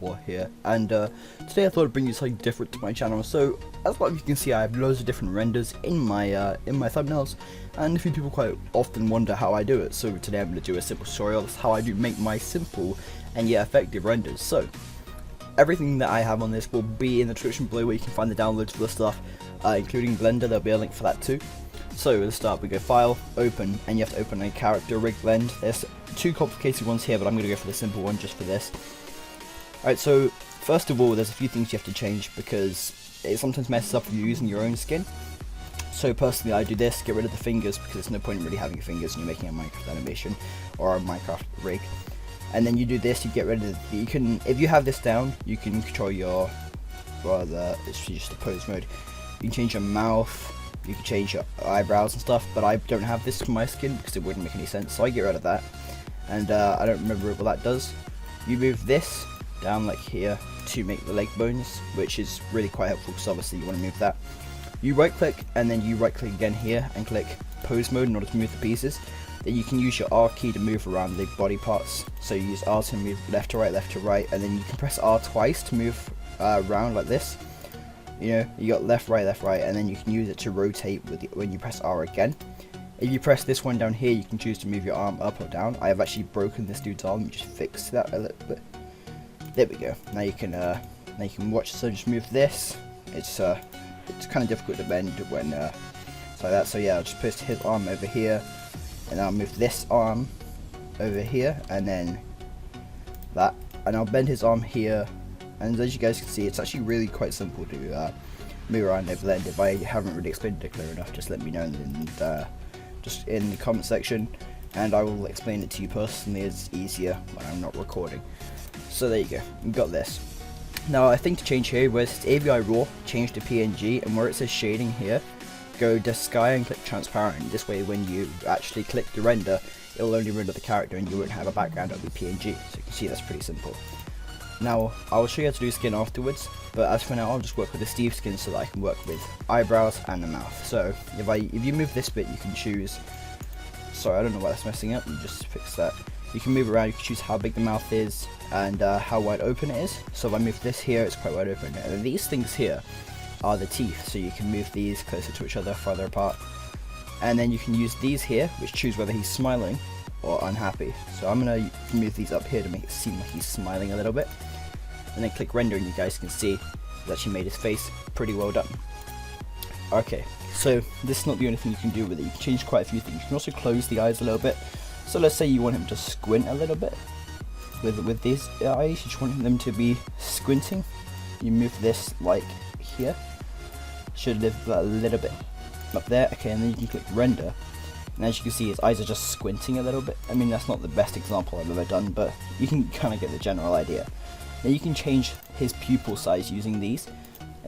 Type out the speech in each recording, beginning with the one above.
before here, and today I thought I'd bring you something different to my channel. So as you can see, I have loads of different renders in my thumbnails, and a few people quite often wonder how I do it. So today I'm going to do a simple tutorial. That's how I do make my simple and yet effective renders. So everything that I have on this will be in the description below, where you can find the downloads for the stuff, including Blender. There'll be a link for that too. So at the start we go File, Open, and you have to open a character rig blend. There's two complicated ones here, but I'm going to go for the simple one just for this. Alright, so first of all, there's a few things you have to change because it sometimes messes up if you're using your own skin. So personally I do this, get rid of the fingers, because there's no point in really having fingers when you're making a Minecraft animation or a Minecraft rig. And then you do this, you get rid of the, if you have this down, you can control your, it's just the pose mode. You can change your mouth, you can change your eyebrows and stuff, but I don't have this for my skin because it wouldn't make any sense, so I get rid of that. And I don't remember what that does. You move this down like here to make the leg bones, which is really quite helpful because obviously you want to move that. You right click and then you right click again here and click pose mode in order to move the pieces. Then you can use your R key to move around the body parts. So you use R to move left to right, and then you can press R twice to move around like this. You know, you got left, right, and then you can use it to rotate when you press R again. If you press this one down here, you can choose to move your arm up or down. I have actually broken this dude's arm, just fixed that a little bit. There we go. Now you can watch. So just move this. It's kind of difficult to bend when it's like that. So yeah, I'll just put his arm over here, and I'll move this arm over here, and then that, and I'll bend his arm here. And as you guys can see, it's actually really quite simple to move around and blend. If I haven't really explained it clear enough, just let me know and just in the comment section, and I will explain it to you personally. It's easier when I'm not recording. So there you go, you got this. Now I think to change here, where it says AVI RAW, change to PNG, and where it says shading here, go to sky and click transparent. This way when you actually click the render, it'll only render the character and you won't have a background, it'll be PNG. So you can see that's pretty simple. Now, I will show you how to do skin afterwards, but as for now, I'll just work with the Steve skin so that I can work with eyebrows and the mouth. So, if you move this bit, you can choose, sorry, I don't know why that's messing up, you just fix that. You can move around, you can choose how big the mouth is, and how wide open it is. So if I move this here, it's quite wide open. And these things here are the teeth, so you can move these closer to each other, farther apart. And then you can use these here, which choose whether he's smiling or unhappy. So I'm going to move these up here to make it seem like he's smiling a little bit. And then click render, and you guys can see it's actually made his face pretty well done. Okay, so this is not the only thing you can do with it. You can change quite a few things. You can also close the eyes a little bit. So let's say you want him to squint a little bit with these eyes. You just want them to be squinting. You move this like here. Should live a little bit up there. Okay, and then you can click render. And as you can see, his eyes are just squinting a little bit. I mean, that's not the best example I've ever done, but you can kind of get the general idea. Now you can change his pupil size using these.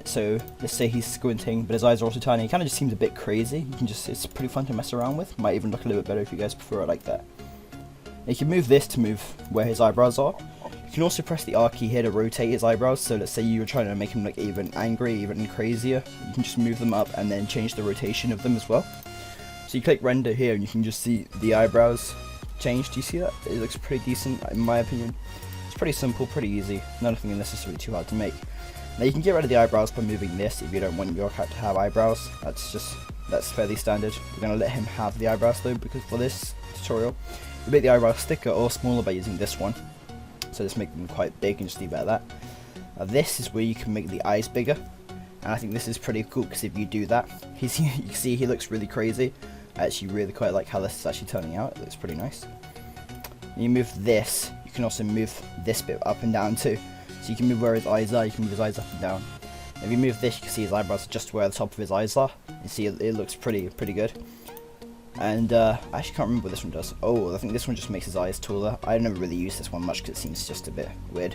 So let's say he's squinting, but his eyes are also tiny. It kind of just seems a bit crazy. You can just, it's pretty fun to mess around with. Might even look a little bit better if you guys prefer it like that. Now you can move this to move where his eyebrows are. You can also press the R key here to rotate his eyebrows. So let's say you were trying to make him look even angry, even crazier. You can just move them up and then change the rotation of them as well. So you click render here and you can just see the eyebrows change. Do you see that? It looks pretty decent in my opinion. It's pretty simple, pretty easy. Nothing necessarily too hard to make. Now you can get rid of the eyebrows by moving this if you don't want your character to have eyebrows. That's fairly standard. We're going to let him have the eyebrows though, because for this tutorial, you make the eyebrows thicker or smaller by using this one. So just make them quite big and just leave it at that. Now this is where you can make the eyes bigger. And I think this is pretty cool because if you do that, you can see he looks really crazy. I actually really quite like how this is actually turning out. It looks pretty nice. When you move this, you can also move this bit up and down too. So you can move where his eyes are, you can move his eyes up and down. If you move this, you can see his eyebrows are just where the top of his eyes are. You see it looks pretty good. And I actually can't remember what this one does. Oh, I think this one just makes his eyes taller. I never really use this one much because it seems just a bit weird.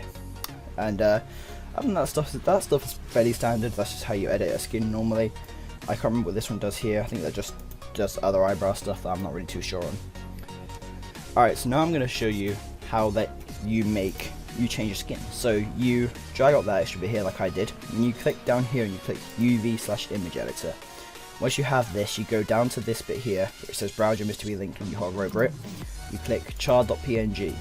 And other than that stuff is fairly standard. That's just how you edit a skin normally. I can't remember what this one does here. I think that just does other eyebrow stuff that I'm not really too sure on. Alright, so now I'm going to show you how that you change your skin. So you drag out that extra bit here like I did, and you click down here and you click UV/image editor. Once you have this, you go down to this bit here where it says browse your mystery link and you hover over it. You click char.png.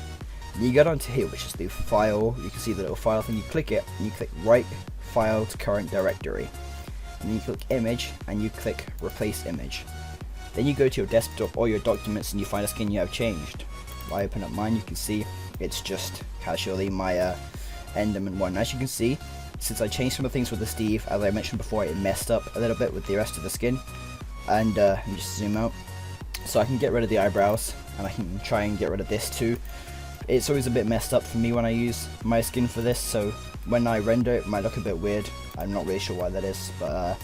You go down to here, which is the file. You can see the little file thing. You click it, and you click write file to current directory. And then you click image, and you click replace image. Then you go to your desktop or your documents, and you find a skin you have changed. If I open up mine, you can see it's just casually my Enderman one. As you can see, since I changed some of the things with the Steve, as I mentioned before, it messed up a little bit with the rest of the skin. And let me just zoom out. So I can get rid of the eyebrows, and I can try and get rid of this too. It's always a bit messed up for me when I use my skin for this, so when I render it might look a bit weird. I'm not really sure why that is, but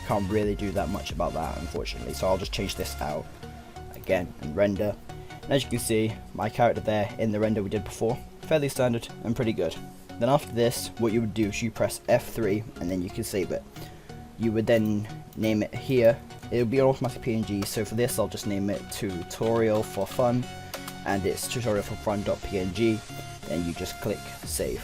can't really do that much about that, unfortunately. So I'll just change this out again and render. And as you can see, my character there in the render we did before, fairly standard and pretty good. Then after this, what you would do is you press F3 and then you can save it. You would then name it here. It will be an automatic PNG, so for this I'll just name it tutorial for fun, and it's tutorial for fun.png. Then you just click save.